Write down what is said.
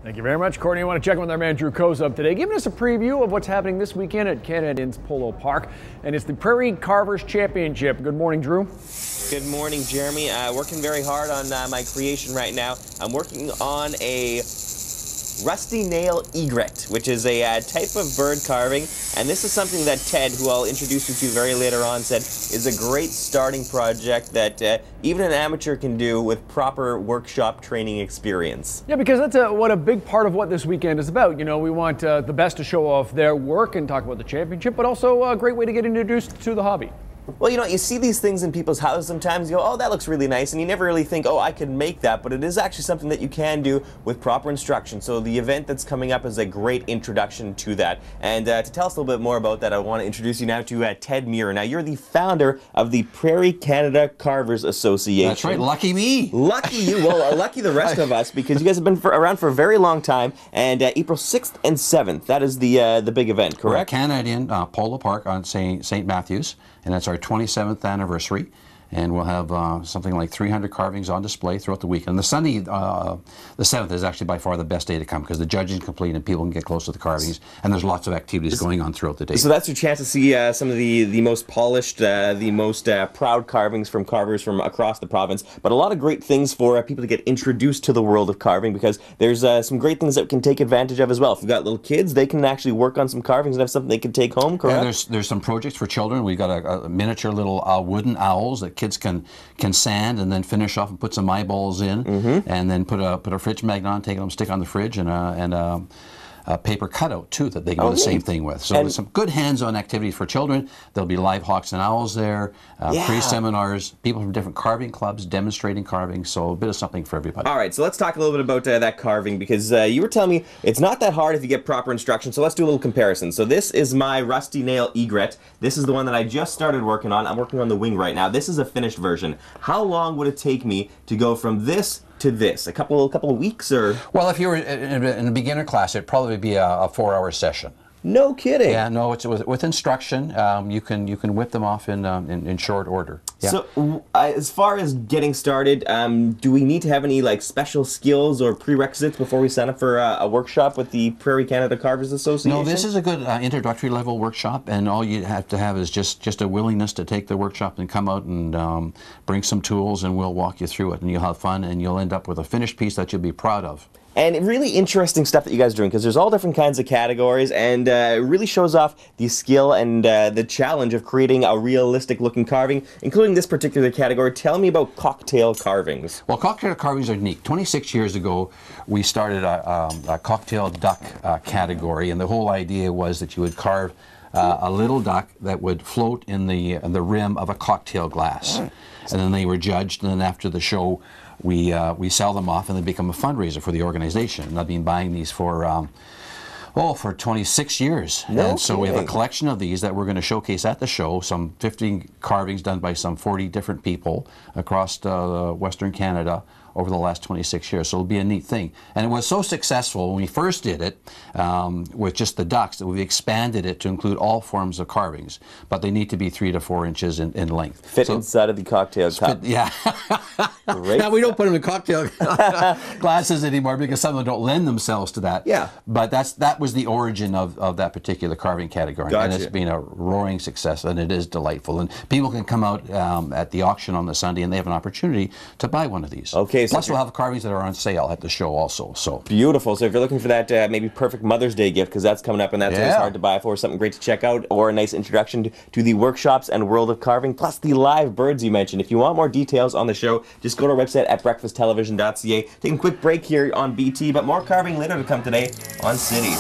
Thank you very much, Courtney. I want to check in with our man Drew Kozub today, giving us a preview of what's happening this weekend at Canadians Polo Park. And it's the Prairie Carvers Championship. Good morning, Drew. Good morning, Jeremy. Working very hard on my creation right now. I'm working on a rusty nail egret, which is a type of bird carving, and this is something that Ted, who I'll introduce you to very later on, said is a great starting project that even an amateur can do with proper workshop training experience. Yeah, because that's what a big part of what this weekend is about. You know, we want the best to show off their work and talk about the championship, but also a great way to get introduced to the hobby. Well, you know, you see these things in people's houses sometimes, you go, oh, that looks really nice, and you never really think, oh, I could make that, but it is actually something that you can do with proper instruction. So the event that's coming up is a great introduction to that. And to tell us a little bit more about that, I want to introduce you now to Ted Muir. Now, you're the founder of the Prairie Canada Carvers Association. That's right, lucky me. Lucky you, well, lucky the rest of us, because you guys have been around for a very long time, and April 6th and 7th, that is the big event, correct? We're at Canadian Polo Park on St. Matthews, and that's our 27th anniversary, and we'll have something like 300 carvings on display throughout the weekend. The Sunday, the 7th, is actually by far the best day to come because the judging is complete and people can get close to the carvings, and there's lots of activities going on throughout the day. So that's your chance to see some of the most polished, the most proud carvings from carvers from across the province, but a lot of great things for people to get introduced to the world of carving, because there's some great things that we can take advantage of as well. If you've got little kids, they can actually work on some carvings and have something they can take home, correct? Yeah, there's some projects for children. We've got a miniature little wooden owls that kids can sand and then finish off and put some eyeballs in, and then put a fridge magnet on, take them, stick on the fridge, and a paper cutout too that they can do the same thing with. So there's some good hands-on activities for children. There'll be live hawks and owls there, pre-seminars, people from different carving clubs demonstrating carving, so a bit of something for everybody. All right, so let's talk a little bit about that carving, because you were telling me it's not that hard if you get proper instruction, so let's do a little comparison. So this is my rusty nail egret. This is the one that I just started working on. I'm working on the wing right now. This is a finished version. How long would it take me to go from this to this? A couple of weeks, or? Well, if you were in a beginner class, it'd probably be a 4-hour session. No kidding. Yeah, no, it's with instruction. You can whip them off in short order. Yeah. So, as far as getting started, do we need to have any like special skills or prerequisites before we sign up for a workshop with the Prairie Canada Carvers Association? No, this is a good introductory level workshop, and all you have to have is just a willingness to take the workshop and come out and bring some tools, and we'll walk you through it, and you'll have fun, and you'll end up with a finished piece that you'll be proud of. And really interesting stuff that you guys are doing, because there's all different kinds of categories, and it really shows off the skill and the challenge of creating a realistic looking carving, including this particular category. Tell me about cocktail carvings. Well, cocktail carvings are unique. 26 years ago, we started a cocktail duck category, and the whole idea was that you would carve a little duck that would float in the rim of a cocktail glass. And then they were judged, and then after the show, we sell them off, and they become a fundraiser for the organization. And I've been buying these for 26 years. And so we have a collection of these that we're going to showcase at the show, some 50 carvings done by some 40 different people across Western Canada over the last 26 years. So it'll be a neat thing. And it was so successful when we first did it with just the ducks that we've expanded it to include all forms of carvings, but they need to be 3 to 4 inches in length. Fit inside of the cocktail cup. Yeah. Now we don't put them in cocktail glasses anymore because some of them don't lend themselves to that. Yeah. But that was the origin of that particular carving category. Gotcha. And it's been a roaring success, and it is delightful. And people can come out at the auction on the Sunday, and they have an opportunity to buy one of these. Okay. Plus, we'll have carvings that are on sale at the show also. So beautiful. So if you're looking for that maybe perfect Mother's Day gift, because that's coming up, and that's always hard to buy for, something great to check out, or a nice introduction to the workshops and world of carving, plus the live birds you mentioned. If you want more details on the show, just go to our website at breakfasttelevision.ca. Taking a quick break here on BT, but more carving later to come today on City.